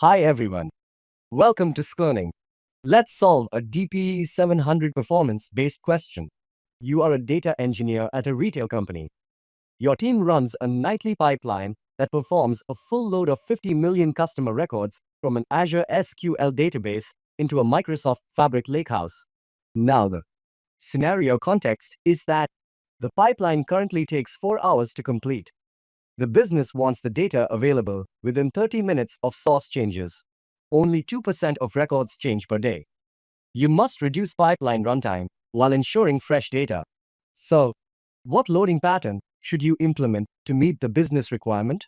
Hi everyone, welcome to Sklearning. Let's solve a DP-700 performance-based question. You are a data engineer at a retail company. Your team runs a nightly pipeline that performs a full load of 50 million customer records from an Azure SQL database into a Microsoft Fabric lakehouse. Now the scenario context is that the pipeline currently takes 4 hours to complete. The business wants the data available within 30 minutes of source changes. Only 2% of records change per day. You must reduce pipeline runtime while ensuring fresh data. So, what loading pattern should you implement to meet the business requirement?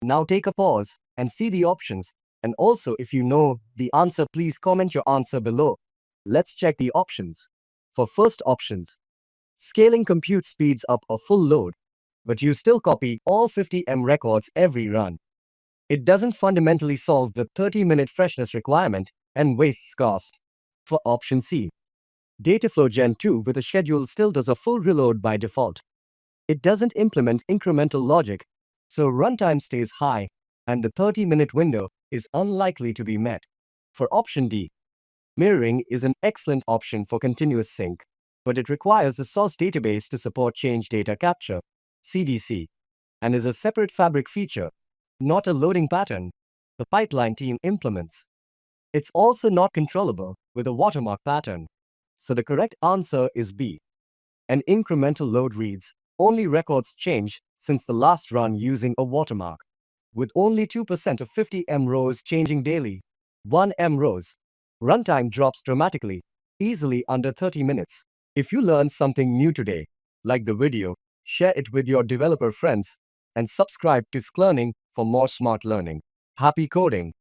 Now take a pause and see the options. And also, if you know the answer, please comment your answer below. Let's check the options. For first options, scaling compute speeds up a full load, but you still copy all 50M records every run. It doesn't fundamentally solve the 30-minute freshness requirement and wastes cost. For option C, Dataflow Gen2 with a schedule still does a full reload by default. It doesn't implement incremental logic, so runtime stays high, and the 30-minute window is unlikely to be met. For option D, mirroring is an excellent option for continuous sync, but it requires a source database to support change data capture, CDC, and is a separate Fabric feature, not a loading pattern the pipeline team implements. It's also not controllable with a watermark pattern. So the correct answer is B. An incremental load reads, only records change since the last run using a watermark. With only 2% of 50M rows changing daily, 1M rows, runtime drops dramatically, easily under 30 minutes. If you learned something new today, like the video, share it with your developer friends, and subscribe to Sklearning for more smart learning. Happy coding!